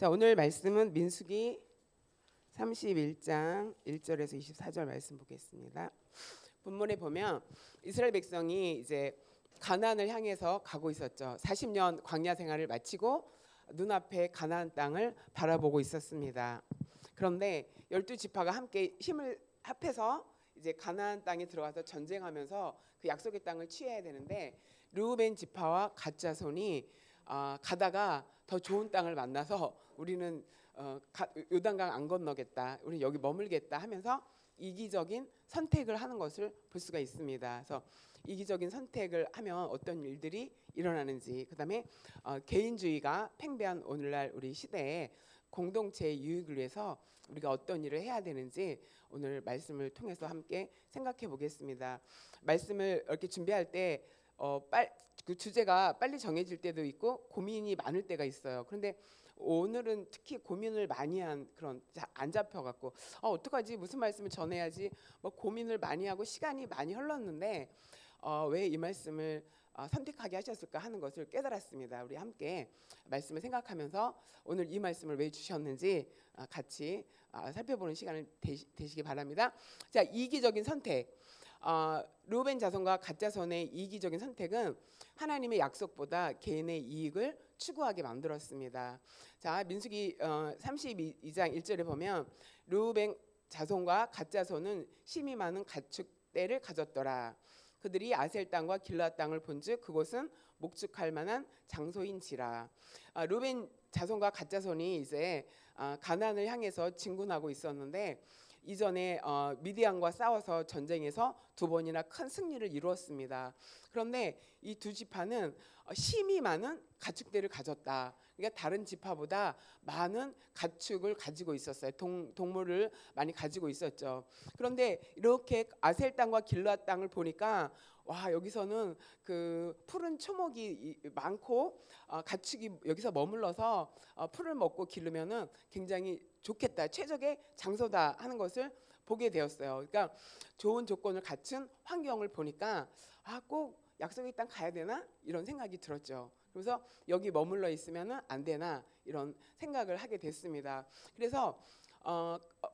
자, 오늘 말씀은 민수기 31장 1절에서 24절 말씀 보겠습니다. 본문에 보면 이스라엘 백성이 이제 가나안을 향해서 가고 있었죠. 40년 광야 생활을 마치고 눈앞에 가나안 땅을 바라보고 있었습니다. 그런데 12지파가 함께 힘을 합해서 이제 가나안 땅에 들어가서 전쟁하면서 그 약속의 땅을 취해야 되는데 르우벤 지파와 갓 자손이 가다가 더 좋은 땅을 만나서 우리는 요단강 안 건너겠다, 우리는 여기 머물겠다 하면서 이기적인 선택을 하는 것을 볼 수가 있습니다. 그래서 이기적인 선택을 하면 어떤 일들이 일어나는지, 그다음에 개인주의가 팽배한 오늘날 우리 시대에 공동체의 유익을 위해서 우리가 어떤 일을 해야 되는지 오늘 말씀을 통해서 함께 생각해 보겠습니다. 말씀을 이렇게 준비할 때 그 주제가 빨리 정해질 때도 있고 고민이 많을 때가 있어요. 그런데 오늘은 특히 고민을 많이 한 그런 안 잡혀갖고 어떡하지, 무슨 말씀을 전해야지 뭐 고민을 많이 하고 시간이 많이 흘렀는데 왜 이 말씀을 선택하게 하셨을까 하는 것을 깨달았습니다. 우리 함께 말씀을 생각하면서 오늘 이 말씀을 왜 주셨는지 같이 살펴보는 시간을 되시기 바랍니다. 자, 이기적인 선택. 르우벤 자손과 갓 자손의 이기적인 선택은 하나님의 약속보다 개인의 이익을 추구하게 만들었습니다. 자, 민수기 32장 1절에 보면 르우벤 자손과 갓 자손은 심이 많은 가축대를 가졌더라. 그들이 아셀 땅과 길라 땅을 본즉 그곳은 목축할 만한 장소인지라. 르우벤 자손과 갓 자손이 이제 가나안을 향해서 진군하고 있었는데 이전에 미디안과 싸워서 전쟁에서 2번이나 큰 승리를 이루었습니다. 그런데 이 두 지파는 심이 많은 가축대를 가졌다. 그러니까 다른 지파보다 많은 가축을 가지고 있었어요. 동물을 많이 가지고 있었죠. 그런데 이렇게 아셀 땅과 길라 땅을 보니까 와, 여기서는 그 푸른 초목이 많고 가축이 여기서 머물러서 풀을 먹고 기르면은 굉장히 좋겠다, 최적의 장소다 하는 것을 보게 되었어요. 그러니까 좋은 조건을 갖춘 환경을 보니까 꼭 약속의 땅 가야 되나 이런 생각이 들었죠. 그래서 여기 머물러 있으면은 안 되나 이런 생각을 하게 됐습니다. 그래서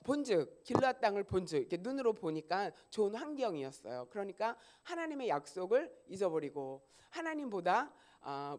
본즉 길앗 땅을 본즉 이렇게 눈으로 보니까 좋은 환경이었어요. 그러니까 하나님의 약속을 잊어버리고 하나님보다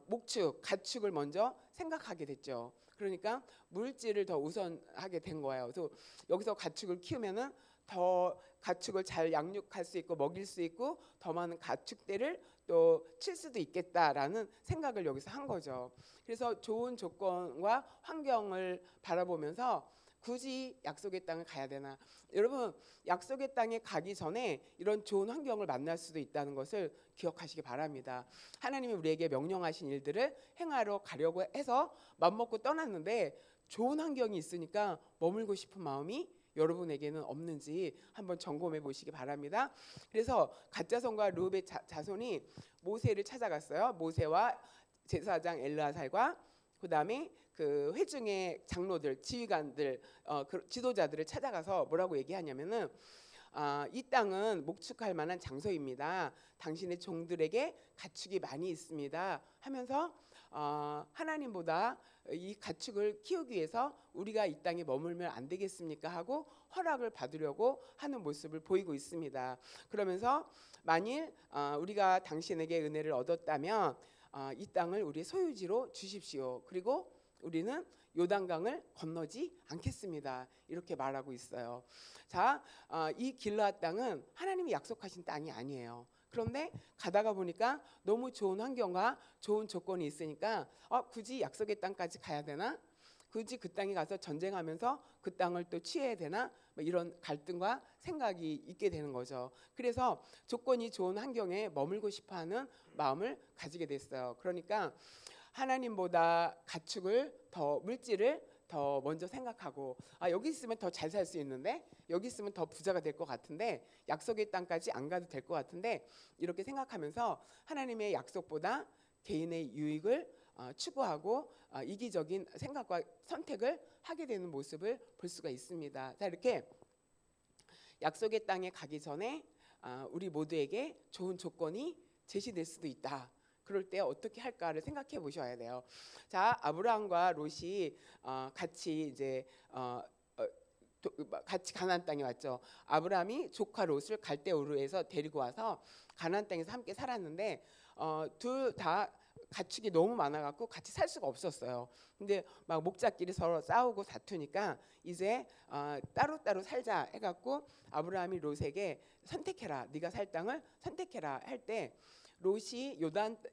목축, 가축을 먼저 생각하게 됐죠. 그러니까 물질을 더 우선하게 된 거예요. 그래서 여기서 가축을 키우면은 더 가축을 잘 양육할 수 있고 먹일 수 있고 더 많은 가축대를 또 칠 수도 있겠다라는 생각을 여기서 한 거죠. 그래서 좋은 조건과 환경을 바라보면서 굳이 약속의 땅을 가야 되나? 여러분, 약속의 땅에 가기 전에 이런 좋은 환경을 만날 수도 있다는 것을 기억하시기 바랍니다. 하나님이 우리에게 명령하신 일들을 행하러 가려고 해서 맘먹고 떠났는데 좋은 환경이 있으니까 머물고 싶은 마음이 여러분에게는 없는지 한번 점검해 보시기 바랍니다. 그래서 갓자손과 르우벤 자손이 모세를 찾아갔어요. 모세와 제사장 엘르아살과 그다음에 그 회중의 장로들, 지휘관들, 그 지도자들을 찾아가서 뭐라고 얘기하냐면은 이 땅은 목축할 만한 장소입니다. 당신의 종들에게 가축이 많이 있습니다 하면서 하나님보다 이 가축을 키우기 위해서 우리가 이 땅에 머물면 안 되겠습니까 하고 허락을 받으려고 하는 모습을 보이고 있습니다. 그러면서 만일 우리가 당신에게 은혜를 얻었다면 이 땅을 우리의 소유지로 주십시오. 그리고 우리는 요단강을 건너지 않겠습니다. 이렇게 말하고 있어요. 자, 이 길르앗 땅은 하나님이 약속하신 땅이 아니에요. 그런데 가다가 보니까 너무 좋은 환경과 좋은 조건이 있으니까 굳이 약속의 땅까지 가야 되나? 굳이 그 땅에 가서 전쟁하면서 그 땅을 또 취해야 되나? 뭐 이런 갈등과 생각이 있게 되는 거죠. 그래서 조건이 좋은 환경에 머물고 싶어하는 마음을 가지게 됐어요. 그러니까 하나님보다 가축을 더 물질을 더 먼저 생각하고 여기 있으면 더 잘 살 수 있는데, 여기 있으면 더 부자가 될 것 같은데, 약속의 땅까지 안 가도 될 것 같은데, 이렇게 생각하면서 하나님의 약속보다 개인의 유익을 추구하고 이기적인 생각과 선택을 하게 되는 모습을 볼 수가 있습니다. 자, 이렇게 약속의 땅에 가기 전에 우리 모두에게 좋은 조건이 제시될 수도 있다. 그럴 때 어떻게 할까를 생각해 보셔야 돼요. 자, 아브라함과 롯이 같이 이제 같이 가나안 땅에 왔죠. 아브라함이 조카 롯을 갈대우르에서 데리고 와서 가나안 땅에서 함께 살았는데 둘 다 가축이 너무 많아갖고 같이 살 수가 없었어요. 근데 막 목자끼리 서로 싸우고 다투니까 이제 따로따로 살자 해갖고 아브라함이 롯에게 선택해라, 네가 살 땅을 선택해라 할 때 롯이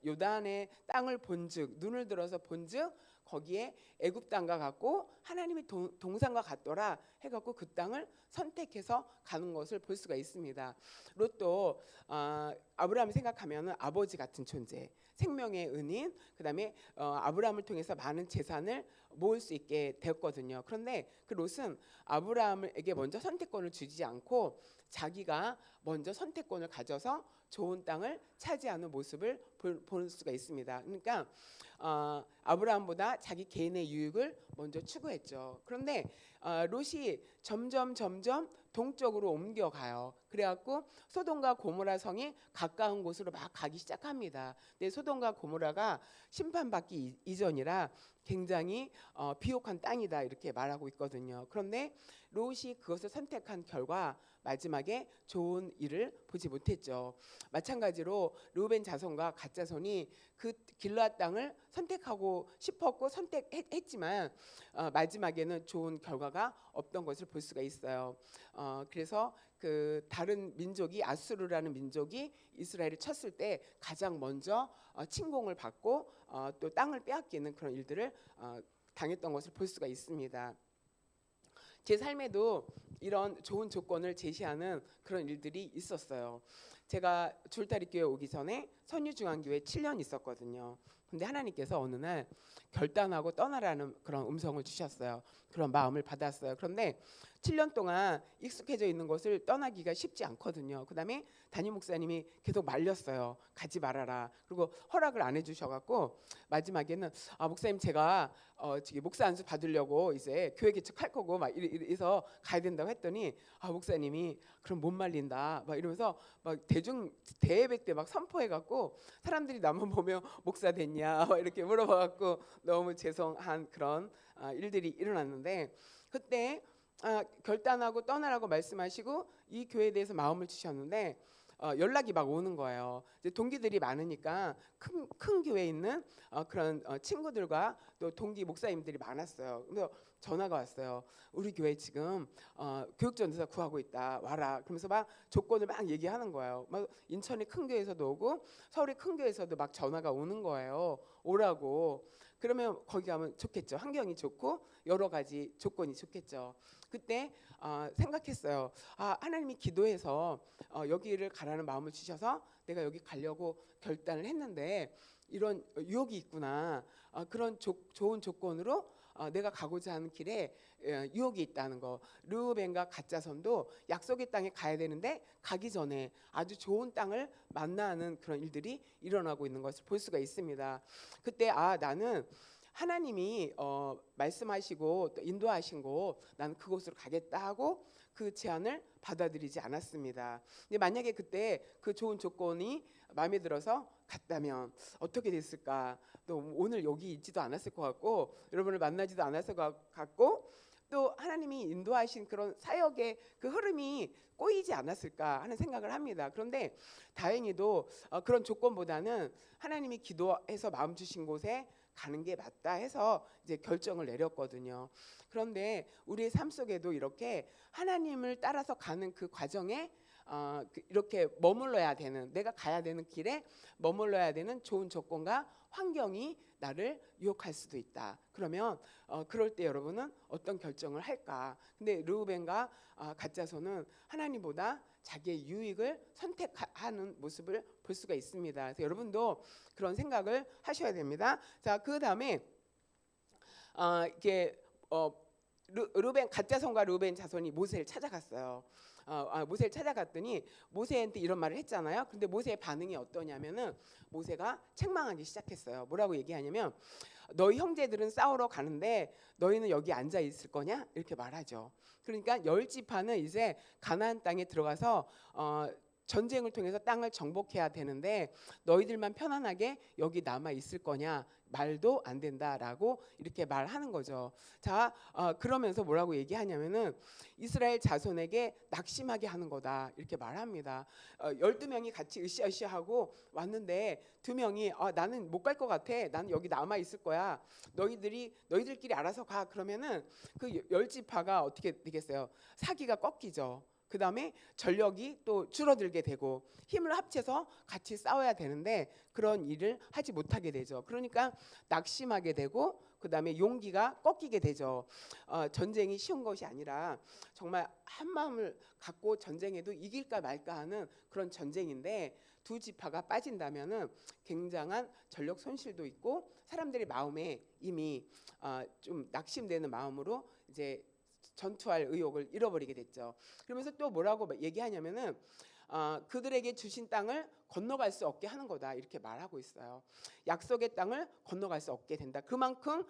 요단의 땅을 본즉, 눈을 들어서 본즉 거기에 애굽 땅과 같고 하나님의 동산과 같더라 해갖고 그 땅을 선택해서 가는 것을 볼 수가 있습니다. 롯도 아브라함이 생각하면 아버지 같은 존재, 생명의 은인, 그다음에 아브라함을 통해서 많은 재산을 모을 수 있게 되었거든요. 그런데 그 롯은 아브라함에게 먼저 선택권을 주지 않고 자기가 먼저 선택권을 가져서 좋은 땅을 차지하는 모습을 볼 수가 있습니다. 그러니까 아브라함보다 자기 개인의 유익을 먼저 추구했죠. 그런데 롯이 점점 동쪽으로 옮겨가요. 그래갖고 소돔과 고모라 성이 가까운 곳으로 막 가기 시작합니다. 근데 소돔과 고모라가 심판받기 이전이라 굉장히 비옥한 땅이다 이렇게 말하고 있거든요. 그런데 롯이 그것을 선택한 결과 마지막에 좋은 일을 보지 못했죠. 마찬가지로 르우벤 자손과 갓 자손이 그 길르앗 땅을 선택하고 싶었고 선택했지만 마지막에는 좋은 결과가 없던 것을 볼 수가 있어요. 그래서 그 다른 민족이 아수르라는 민족이 이스라엘을 쳤을 때 가장 먼저 침공을 받고 또 땅을 빼앗기는 그런 일들을 당했던 것을 볼 수가 있습니다. 제 삶에도 이런 좋은 조건을 제시하는 그런 일들이 있었어요. 제가 줄다리교회 오기 전에 선유중앙교회 7년 있었거든요. 근데 하나님께서 어느 날 결단하고 떠나라는 그런 음성을 주셨어요. 그런 마음을 받았어요. 그런데 7년 동안 익숙해져 있는 곳을 떠나기가 쉽지 않거든요. 그다음에 담임 목사님이 계속 말렸어요. 가지 말아라. 그리고 허락을 안 해주셔갖고 마지막에는 목사님 제가 목사 안수 받으려고 이제 교회 개척할 거고 막 이래서 가야 된다고 했더니 목사님이 그럼 못 말린다 막 이러면서 막 대예배 때 막 선포해갖고 사람들이 나만 보면 목사 됐냐 막 이렇게 물어봐갖고 너무 죄송한 그런 일들이 일어났는데 그때 결단하고 떠나라고 말씀하시고 이 교회에 대해서 마음을 주셨는데 연락이 막 오는 거예요. 이제 동기들이 많으니까 큰 교회에 있는 그런 친구들과 또 동기 목사님들이 많았어요. 그래서 전화가 왔어요. 우리 교회 지금 교육전도사 구하고 있다. 와라. 그러면서 막 조건을 막 얘기하는 거예요. 막 인천의 큰 교회에서도 오고 서울의 큰 교회에서도 막 전화가 오는 거예요. 오라고. 그러면 거기 가면 좋겠죠. 환경이 좋고 여러 가지 조건이 좋겠죠. 그때 생각했어요. 하나님이 기도해서 여기를 가라는 마음을 주셔서 내가 여기 가려고 결단을 했는데 이런 유혹이 있구나. 그런 좋은 조건으로 내가 가고자 하는 길에 유혹이 있다는 거. 르우벤과 갓 자손도 약속의 땅에 가야 되는데 가기 전에 아주 좋은 땅을 만나는 그런 일들이 일어나고 있는 것을 볼 수가 있습니다. 그때 나는 하나님이 말씀하시고 또 인도하신 곳 나는 그곳으로 가겠다 하고 그 제안을 받아들이지 않았습니다. 근데 만약에 그때 그 좋은 조건이 마음에 들어서 갔다면 어떻게 됐을까? 또 오늘 여기 있지도 않았을 것 같고 여러분을 만나지도 않았을 것 같고 또 하나님이 인도하신 그런 사역의 그 흐름이 꼬이지 않았을까 하는 생각을 합니다. 그런데 다행히도 그런 조건보다는 하나님이 기도해서 마음 주신 곳에 가는 게 맞다 해서 이제 결정을 내렸거든요. 그런데 우리의 삶 속에도 이렇게 하나님을 따라서 가는 그 과정에 이렇게 머물러야 되는 내가 가야 되는 길에 머물러야 되는 좋은 조건과 환경이 나를 유혹할 수도 있다. 그러면 그럴 때 여러분은 어떤 결정을 할까? 근데 르우벤과 갓 자손은 하나님보다 자기의 유익을 선택하는 모습을 볼 수가 있습니다. 그래서 여러분도 그런 생각을 하셔야 됩니다. 자, 그 다음에 이게 르우벤 갓 자손과 르우벤 자손이 모세를 찾아갔어요. 모세를 찾아갔더니 모세한테 이런 말을 했잖아요. 근데 모세의 반응이 어떠냐면은 모세가 책망하기 시작했어요. 뭐라고 얘기하냐면 너희 형제들은 싸우러 가는데 너희는 여기 앉아 있을 거냐? 이렇게 말하죠. 그러니까 열 지파는 이제 가나안 땅에 들어가서 전쟁을 통해서 땅을 정복해야 되는데 너희들만 편안하게 여기 남아 있을 거냐? 말도 안 된다라고 이렇게 말하는 거죠. 자, 그러면서 뭐라고 얘기하냐면은 이스라엘 자손에게 낙심하게 하는 거다 이렇게 말합니다. 12명이 같이 으쌰으쌰하고 왔는데 2명이 나는 못 갈 것 같아. 나는 여기 남아 있을 거야. 너희들끼리 알아서 가. 그러면은 그 10지파가 어떻게 되겠어요? 사기가 꺾이죠. 그 다음에 전력이 또 줄어들게 되고 힘을 합쳐서 같이 싸워야 되는데 그런 일을 하지 못하게 되죠. 그러니까 낙심하게 되고 그 다음에 용기가 꺾이게 되죠. 전쟁이 쉬운 것이 아니라 정말 한 마음을 갖고 전쟁에도 이길까 말까 하는 그런 전쟁인데 두 지파가 빠진다면은 굉장한 전력 손실도 있고 사람들의 마음에 이미 좀 낙심되는 마음으로 이제 전투할 의욕을 잃어버리게 됐죠. 그러면서 또 뭐라고 얘기하냐면은 그들에게 주신 땅을 건너갈 수 없게 하는 거다 이렇게 말하고 있어요. 약속의 땅을 건너갈 수 없게 된다. 그만큼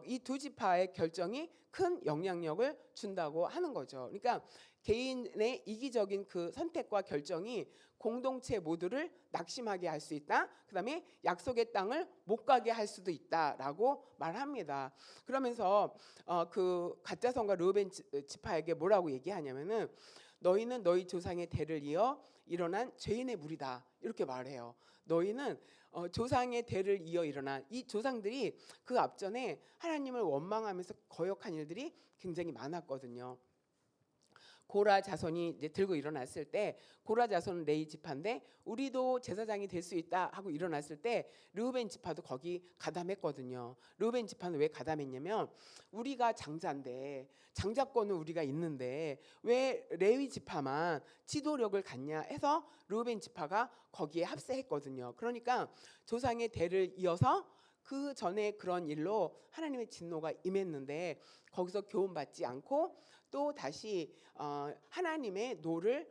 이 두 지파의 결정이 큰 영향력을 준다고 하는 거죠. 그러니까 개인의 이기적인 그 선택과 결정이 공동체 모두를 낙심하게 할 수 있다. 그다음에 약속의 땅을 못 가게 할 수도 있다라고 말합니다. 그러면서 그 가짜 선과 르우벤 지파에게 뭐라고 얘기하냐면은 너희는 너희 조상의 대를 이어 일어난 죄인의 무리다 이렇게 말해요. 너희는 조상의 대를 이어 일어난 이 조상들이 그 앞전에 하나님을 원망하면서 거역한 일들이 굉장히 많았거든요. 고라 자손이 이제 들고 일어났을 때 고라 자손은 레위 지파인데 우리도 제사장이 될 수 있다 하고 일어났을 때 르우벤 지파도 거기 가담했거든요. 르우벤 지파는 왜 가담했냐면 우리가 장자인데 장자권은 우리가 있는데 왜 레위 지파만 지도력을 갖냐 해서 르우벤 지파가 거기에 합세했거든요. 그러니까 조상의 대를 이어서 그 전에 그런 일로 하나님의 진노가 임했는데 거기서 교훈받지 않고 또 다시 하나님의 노를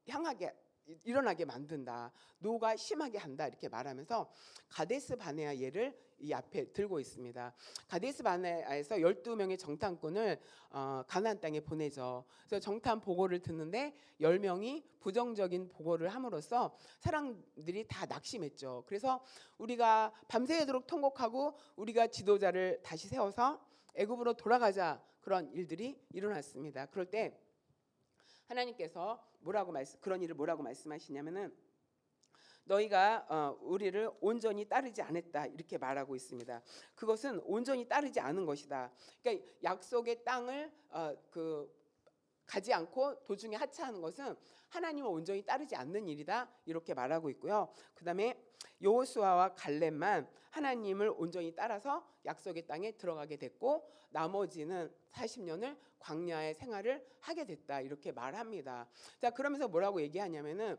향하게 일어나게 만든다. 노가 심하게 한다 이렇게 말하면서 가데스 바네아 예를 이 앞에 들고 있습니다. 가데스 바네아에서 12명의 정탐꾼을 가나안 땅에 보내죠. 그래서 정탐 보고를 듣는데 10명이 부정적인 보고를 함으로써 사람들이 다 낙심했죠. 그래서 우리가 밤새도록 통곡하고 우리가 지도자를 다시 세워서 애굽으로 돌아가자 그런 일들이 일어났습니다. 그럴 때 하나님께서 그런 일을 뭐라고 말씀하시냐면은 너희가 우리를 온전히 따르지 않았다 이렇게 말하고 있습니다. 그것은 온전히 따르지 않은 것이다. 그러니까 약속의 땅을 가지 않고 도중에 하차하는 것은 하나님을 온전히 따르지 않는 일이다 이렇게 말하고 있고요. 그다음에 여호수아와 갈렙만 하나님을 온전히 따라서 약속의 땅에 들어가게 됐고 나머지는 40년을 광야의 생활을 하게 됐다 이렇게 말합니다. 자, 그러면서 뭐라고 얘기하냐면은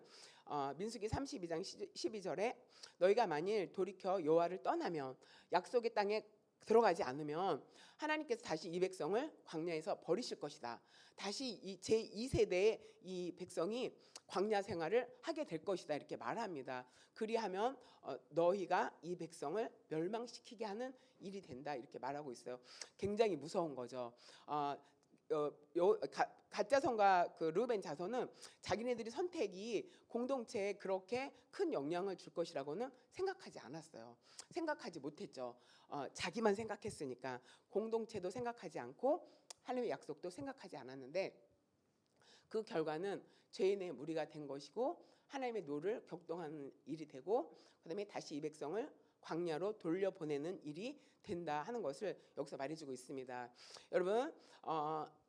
민수기 32장 12절에 너희가 만일 돌이켜 여호와를 떠나면 약속의 땅에 들어가지 않으면 하나님께서 다시 이 백성을 광야에서 버리실 것이다. 다시 이 제2세대의 이 백성이 광야 생활을 하게 될 것이다 이렇게 말합니다. 그리하면 너희가 이 백성을 멸망시키게 하는 일이 된다 이렇게 말하고 있어요. 굉장히 무서운 거죠. 가짜 성과 그 르우벤 자손은 자기네들이 선택이 공동체에 그렇게 큰 영향을 줄 것이라고는 생각하지 않았어요. 생각하지 못했죠. 자기만 생각했으니까 공동체도 생각하지 않고 하나님의 약속도 생각하지 않았는데 그 결과는 죄인의 무리가 된 것이고 하나님의 노를 격동하는 일이 되고 그다음에 다시 이 백성을 광야로 돌려보내는 일이 된다 하는 것을 여기서 말해주고 있습니다. 여러분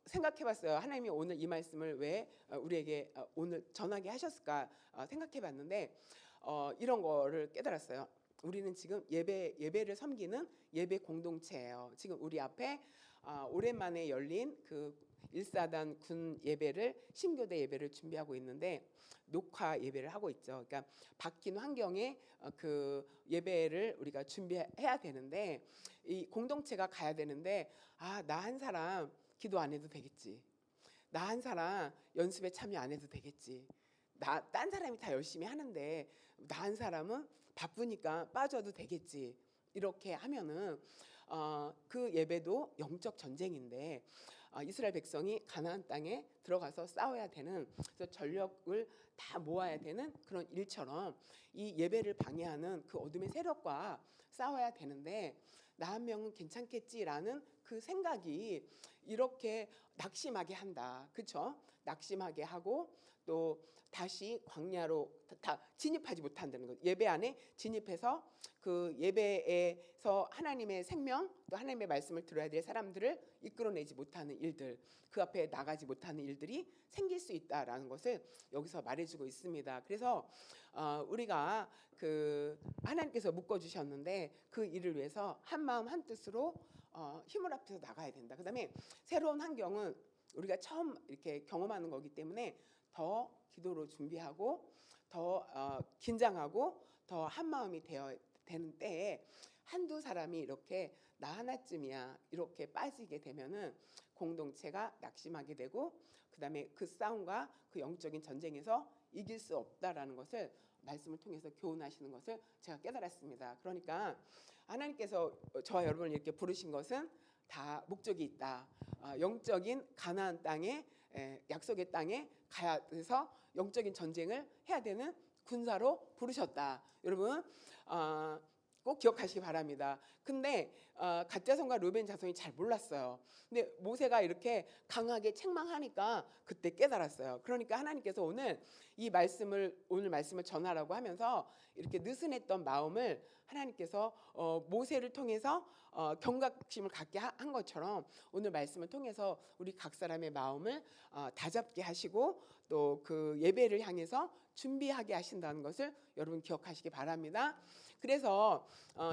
생각해봤어요. 하나님이 오늘 이 말씀을 왜 우리에게 오늘 전하게 하셨을까 생각해봤는데 이런 거를 깨달았어요. 우리는 지금 예배를 섬기는 예배 공동체예요. 지금 우리 앞에 오랜만에 열린 그 1사단 군 예배를 신교대 예배를 준비하고 있는데 녹화 예배를 하고 있죠. 그러니까 바뀐 환경에 그 예배를 우리가 준비해야 되는데 이 공동체가 가야 되는데 나 한 사람 기도 안 해도 되겠지. 나 한 사람 연습에 참여 안 해도 되겠지. 딴 사람이 다 열심히 하는데 나 한 사람은 바쁘니까 빠져도 되겠지. 이렇게 하면은 그 예배도 영적 전쟁인데 이스라엘 백성이 가나안 땅에 들어가서 싸워야 되는, 그래서 전력을 다 모아야 되는 그런 일처럼 이 예배를 방해하는 그 어둠의 세력과 싸워야 되는데 나 한 명은 괜찮겠지라는 그 생각이 이렇게 낙심하게 한다. 그렇죠? 낙심하게 하고 또 다시 광야로 다 진입하지 못한다는 것. 예배 안에 진입해서 그 예배에서 하나님의 생명 또 하나님의 말씀을 들어야 될 사람들을 이끌어내지 못하는 일들, 그 앞에 나가지 못하는 일들이 생길 수 있다라는 것을 여기서 말해주고 있습니다. 그래서 우리가 그 하나님께서 묶어주셨는데 그 일을 위해서 한 마음 한 뜻으로 힘을 합해서 나가야 된다. 그다음에 새로운 환경은 우리가 처음 이렇게 경험하는 거기 때문에 더 기도로 준비하고 더 긴장하고 더 한 마음이 되어야 되는 때에 한두 사람이 이렇게 나 하나쯤이야 이렇게 빠지게 되면은 공동체가 낙심하게 되고 그다음에 그 싸움과 그 영적인 전쟁에서 이길 수 없다라는 것을 말씀을 통해서 교훈하시는 것을 제가 깨달았습니다. 그러니까 하나님께서 저와 여러분을 이렇게 부르신 것은 다 목적이 있다. 영적인 가나안 땅에 약속의 땅에 가야 해서 영적인 전쟁을 해야 되는 군사로 부르셨다. 여러분 꼭 기억하시기 바랍니다. 근데 갓 자손과 르벤 자손이 잘 몰랐어요. 근데 모세가 이렇게 강하게 책망하니까 그때 깨달았어요. 그러니까 하나님께서 오늘 말씀을 전하라고 하면서 이렇게 느슨했던 마음을 하나님께서 모세를 통해서 경각심을 갖게 한 것처럼 오늘 말씀을 통해서 우리 각 사람의 마음을 다잡게 하시고 또 그 예배를 향해서 준비하게 하신다는 것을 여러분 기억하시기 바랍니다. 그래서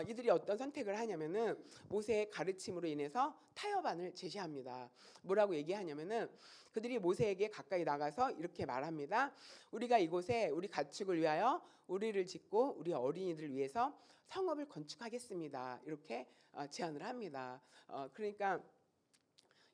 이들이 어떤 선택을 하냐면은 모세의 가르침으로 인해서 타협안을 제시합니다. 뭐라고 얘기하냐면은 그들이 모세에게 가까이 나가서 이렇게 말합니다. 우리가 이곳에 우리 가축을 위하여 우리를 짓고 우리 어린이들을 위해서 성읍을 건축하겠습니다. 이렇게 제안을 합니다. 그러니까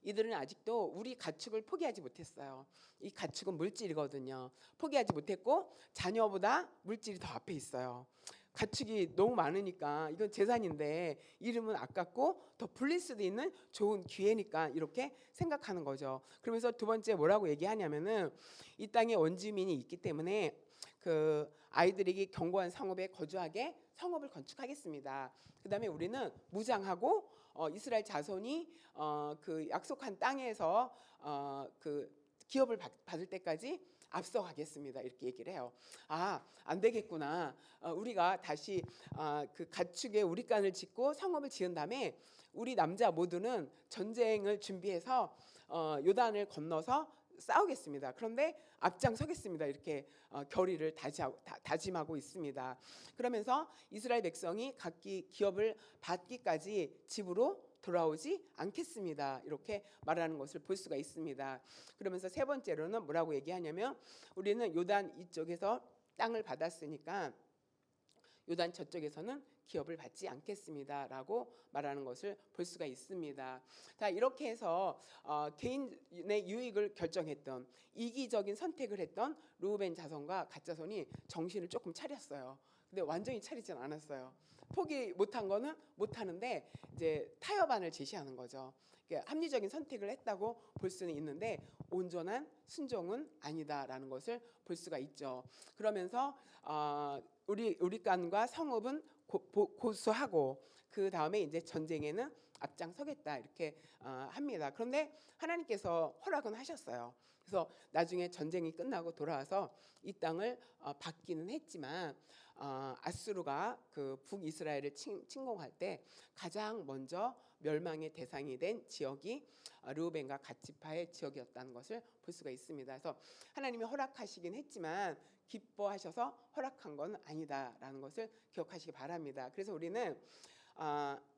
이들은 아직도 우리 가축을 포기하지 못했어요. 이 가축은 물질이거든요. 포기하지 못했고 자녀보다 물질이 더 앞에 있어요. 가축이 너무 많으니까 이건 재산인데 이름은 아깝고 더 불릴 수도 있는 좋은 기회니까 이렇게 생각하는 거죠. 그러면서 두 번째 뭐라고 얘기하냐면은 이 땅에 원주민이 있기 때문에 그 아이들에게 견고한 성읍에 거주하게 성읍을 건축하겠습니다. 그다음에 우리는 무장하고 이스라엘 자손이 그 약속한 땅에서 그 기업을 받을 때까지 앞서가겠습니다. 이렇게 얘기를 해요. 안 되겠구나. 우리가 다시 그 가축에 우리간을 짓고 성읍을 지은 다음에 우리 남자 모두는 전쟁을 준비해서 요단을 건너서 싸우겠습니다. 그런데 앞장서겠습니다. 이렇게 결의를 다짐하고 있습니다. 그러면서 이스라엘 백성이 각기 기업을 받기까지 집으로 돌아오지 않겠습니다. 이렇게 말하는 것을 볼 수가 있습니다. 그러면서 세 번째로는 뭐라고 얘기하냐면 우리는 요단 이쪽에서 땅을 받았으니까 요단 저쪽에서는 기업을 받지 않겠습니다라고 말하는 것을 볼 수가 있습니다. 자, 이렇게 해서 개인의 유익을 결정했던 이기적인 선택을 했던 르우벤 자손과 갓 자손이 정신을 조금 차렸어요. 근데 완전히 차리진 않았어요. 포기 못한 거는 못하는데 이제 타협안을 제시하는 거죠. 그러니까 합리적인 선택을 했다고 볼 수는 있는데 온전한 순종은 아니다라는 것을 볼 수가 있죠. 그러면서 우리 간과 성읍은 고수하고 그 다음에 이제 전쟁에는 앞장서겠다 이렇게 합니다. 그런데 하나님께서 허락은 하셨어요. 그래서 나중에 전쟁이 끝나고 돌아와서 이 땅을 받기는 했지만 아수르가 그 북이스라엘을 침공할 때 가장 먼저 멸망의 대상이 된 지역이 르우벤과 갓지파의 지역이었다는 것을 볼 수가 있습니다. 그래서 하나님이 허락하시긴 했지만 기뻐하셔서 허락한 건 아니다라는 것을 기억하시기 바랍니다. 그래서 우리는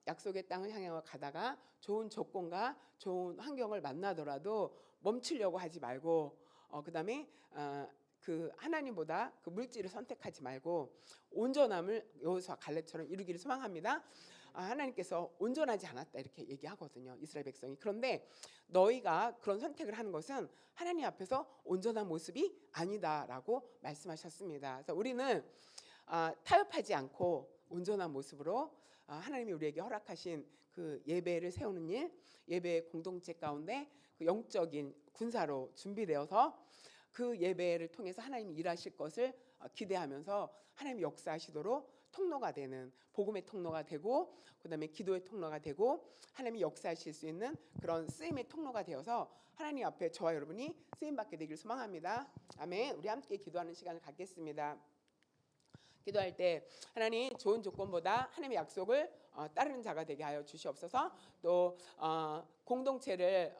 약속의 땅을 향해 가다가 좋은 조건과 좋은 환경을 만나더라도 멈추려고 하지 말고 그다음에 그 하나님보다 그 물질을 선택하지 말고 온전함을 여호수아 갈렙처럼 이루기를 소망합니다. 하나님께서 온전하지 않았다 이렇게 얘기하거든요. 이스라엘 백성이. 그런데 너희가 그런 선택을 하는 것은 하나님 앞에서 온전한 모습이 아니다라고 말씀하셨습니다. 그래서 우리는 타협하지 않고 온전한 모습으로 하나님이 우리에게 허락하신 그 예배를 세우는 일, 예배 공동체 가운데 그 영적인 군사로 준비되어서 그 예배를 통해서 하나님이 일하실 것을 기대하면서 하나님이 역사하시도록 통로가 되는, 복음의 통로가 되고, 그다음에 기도의 통로가 되고, 하나님이 역사하실 수 있는 그런 쓰임의 통로가 되어서 하나님 앞에 저와 여러분이 쓰임 받게 되길 소망합니다. 아멘. 우리 함께 기도하는 시간을 갖겠습니다. 기도할 때 하나님, 좋은 조건보다 하나님의 약속을 따르는 자가 되게 하여 주시옵소서. 또 공동체를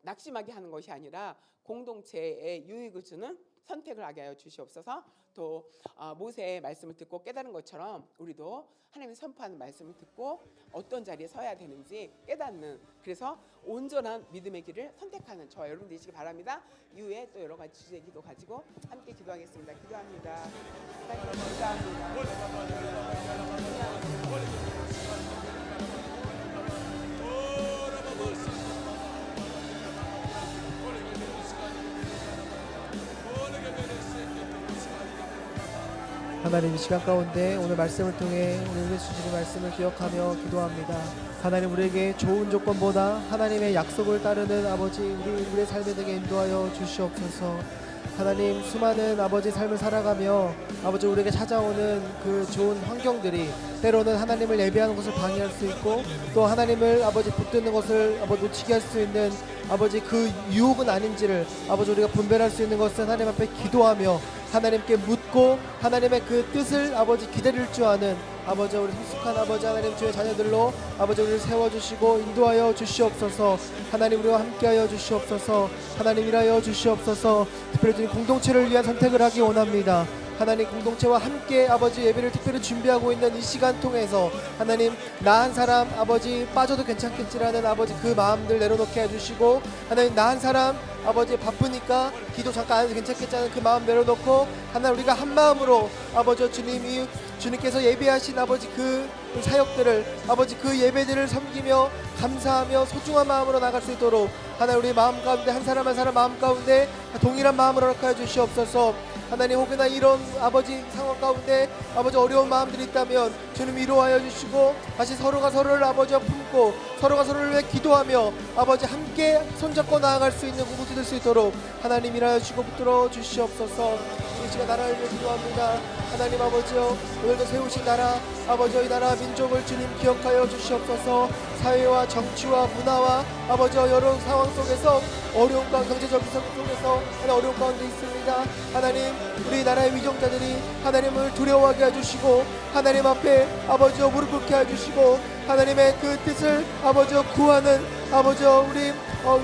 낙심하게 하는 것이 아니라 공동체에 유익을 주는 선택을 하게 하여 주시옵소서. 또 모세의 말씀을 듣고 깨달은 것처럼 우리도 하나님이 선포하는 말씀을 듣고 어떤 자리에 서야 되는지 깨닫는, 그래서 온전한 믿음의 길을 선택하는 저와 여러분 되시기 바랍니다. 이후에 또 여러 가지 주제 기도 가지고 함께 기도하겠습니다. 기도합니다. 하나님 감사합니다. 하나님, 이 시간 가운데 오늘 말씀을 통해 우리에게 주시는 말씀을 기억하며 기도합니다. 하나님, 우리에게 좋은 조건보다 하나님의 약속을 따르는 아버지, 우리의 삶에 되게 인도하여 주시옵소서. 하나님, 수많은 아버지 삶을 살아가며 아버지 우리에게 찾아오는 그 좋은 환경들이 때로는 하나님을 예배하는 것을 방해할 수 있고, 또 하나님을 아버지 붙드는 것을 아버지 놓치게 할 수 있는 아버지 그 유혹은 아닌지를 아버지 우리가 분별할 수 있는 것은 하나님 앞에 기도하며 하나님께 묻고 하나님의 그 뜻을 아버지 기다릴 줄 아는 아버지, 우리 성숙한 아버지 하나님 주의 자녀들로 아버지 우리를 세워주시고 인도하여 주시옵소서. 하나님, 우리와 함께하여 주시옵소서. 하나님, 일하여 주시옵소서. 특별히 주님 공동체를 위한 선택을 하기 원합니다. 하나님, 공동체와 함께 아버지 예배를 특별히 준비하고 있는 이 시간 통해서 하나님, 나 한 사람 아버지 빠져도 괜찮겠지라는 아버지 그 마음들 내려놓게 해주시고, 하나님, 나 한 사람 아버지 바쁘니까 기도 잠깐 안 해도 괜찮겠다는 그 마음 내려놓고, 하나님 우리가 한 마음으로 아버지 주님이 주님께서 예배하신 아버지 그 사역들을 아버지 그 예배들을 섬기며 감사하며 소중한 마음으로 나갈 수 있도록 하나님 우리 마음 가운데 한 사람 한 사람 마음 가운데 동일한 마음으로 허락하여 주시옵소서. 하나님, 혹여나 이런 아버지 상황 가운데 아버지 어려운 마음들이 있다면 주님 위로하여 주시고, 다시 서로가 서로를 아버지 품고 서로가 서로를 위해 기도하며 아버지 함께 손잡고 나아갈 수 있는 공동체 될 수 있도록 하나님 일하여 주시고 붙들어 주시옵소서. 이 시간 나라를 위해 기도합니다. 하나님 아버지여, 오늘도 세우신 나라 아버지여, 이 나라 민족을 주님 기억하여 주시옵소서. 사회와 정치와 문화와 아버지여 여러 상황 속에서 어려운 가운데, 경제적인 상황 속에서 어려운 가운데 있습니다. 하나님, 우리 나라의 위정자들이 하나님을 두려워하게 해주시고 하나님 앞에 아버지여 무릎 꿇게 해주시고 하나님의 그 뜻을 아버지여 구하는 아버지여 우리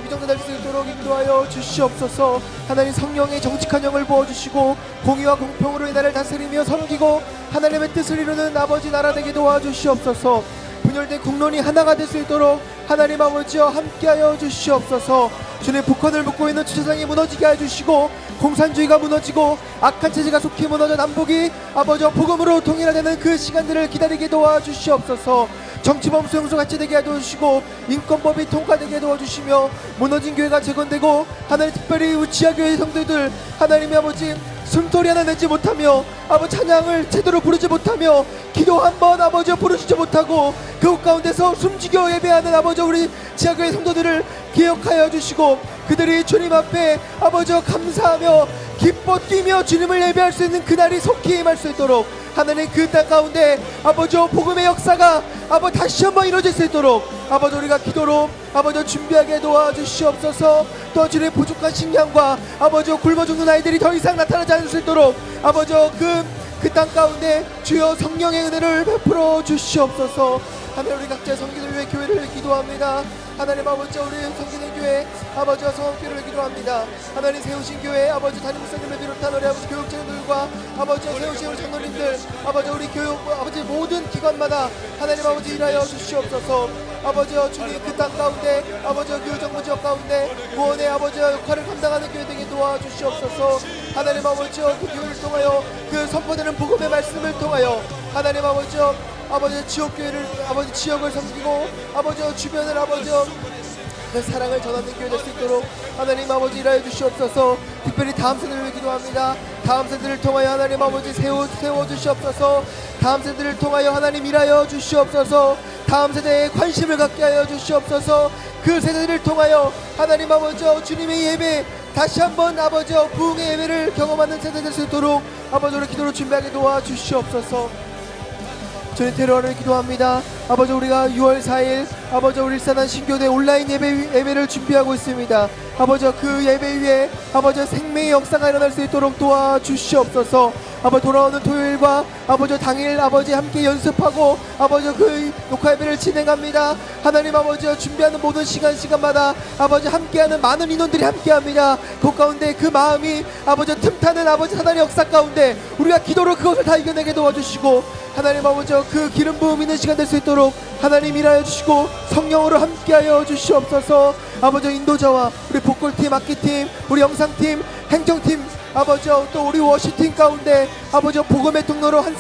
위정자 될 수 있도록 인도하여 주시옵소서. 하나님, 성령의 정직한 영을 부어주시고 공의와 공평으로 이 나라를 다스리며 섬기고 하나님의 뜻을 이루는 아버지 나라 되게 도와주시옵소서. 분열된 국론이 하나가 될 수 있도록 하나님 아버지여 함께하여 주시옵소서. 주님, 북한을 묶고 있는 주체상이 무너지게 해주시고 공산주의가 무너지고 악한 체제가 속히 무너져 남북이 아버지여 복음으로 통일화되는 그 시간들을 기다리게 도와주시옵소서. 정치범 수용소 같이 되게 해주시고 인권법이 통과되게 도와주시며 무너진 교회가 재건되고 하나님, 특별히 지하교회 성도들 하나님의 아버지 숨소리 하나 내지 못하며 아버지 찬양을 제대로 부르지 못하며 기도 한번 아버지 부르시지 못하고 그곳 가운데서 숨지겨 예배하는 아버지 우리 지하교회 성도들을 기억하여 주시고 그들이 주님 앞에 아버지 감사하며 기뻐 뛰며 주님을 예배할 수 있는 그날이 속히 임할 수 있도록 하나님, 그 땅 가운데 아버지 복음의 역사가 아버지 다시 한번 이루어질 수 있도록 아버지 우리가 기도로 아버지 준비하게 도와주시옵소서. 또 주님의 부족한 식량과 아버지 굶어 죽는 아이들이 더 이상 나타나지 않을 수 있도록 아버지 그 땅 가운데 주여 성령의 은혜를 베풀어 주시옵소서. 하나님, 우리 각자의 성기를 위해 교회를 기도합니다. 하나님 아버지, 우리 성기는 교회 아버지와 성업교회를 기도합니다. 하나님, 세우신 교회 아버지 담임 목사님을 비롯한 우리 아버지 교육자님들과 아버지 세우신 우리 장로님들 아버지 우리 교육 아버지 모든 기관마다 하나님 아버지 일하여 주시옵소서. 아버지여 주님, 그 땅 가운데 아버지여 교정부지역 가운데 구원의 아버지여 역할을 감당하는 교회 되게 도와주시옵소서. 하나님 아버지여 그 교회를 통하여 그 선포되는 복음의 말씀을 통하여 하나님 아버지여 아버지 지역교회를 아버지 지역을 섬기고 아버지여 주변을 아버지여 그 사랑을 전하는 교회 될 수 있도록 하나님 아버지 일하여 주시옵소서. 특별히 다음 세대를 위해 기도합니다. 다음 세대를 통하여 하나님 아버지 세워 주시옵소서. 다음 세대를 통하여 하나님 일하여 주시옵소서. 다음 세대에 관심을 갖게 하여 주시옵소서. 그 세대를 통하여 하나님 아버지 주님의 예배 다시 한번 아버지 부흥의 예배를 경험하는 세대 될 수 있도록 아버지 우리 기도로 준비하게 도와주시옵소서. 주님 테러를 기도합니다. 아버지 우리가 6월 4일 아버지 우리 일산한 신교대 온라인 예배를 준비하고 있습니다. 아버지 그 예배 위에 아버지 생명의 역사가 일어날 수 있도록 도와주시옵소서. 아버지 돌아오는 토요일과 아버지 당일 아버지 함께 연습하고 아버지 그 녹화 예배를 진행합니다. 하나님 아버지 준비하는 모든 시간마다 아버지 함께하는 많은 인원들이 함께합니다. 그 가운데 그 마음이 아버지 틈타는 아버지 하나님의 역사 가운데 우리가 기도로 그것을 다 이겨내게 도와주시고 하나님 아버지 그 기름 부음 있는 시간 될 수 있도록 하나님 일하여 주시고 성령으로 함께하여 주시옵소서. 아버지 인도자와 우리 보컬팀, 악기팀, 우리 영상팀, 행정팀 아버지 또 우리 워시팀 가운데 아버지 복음의 통로로 한 사람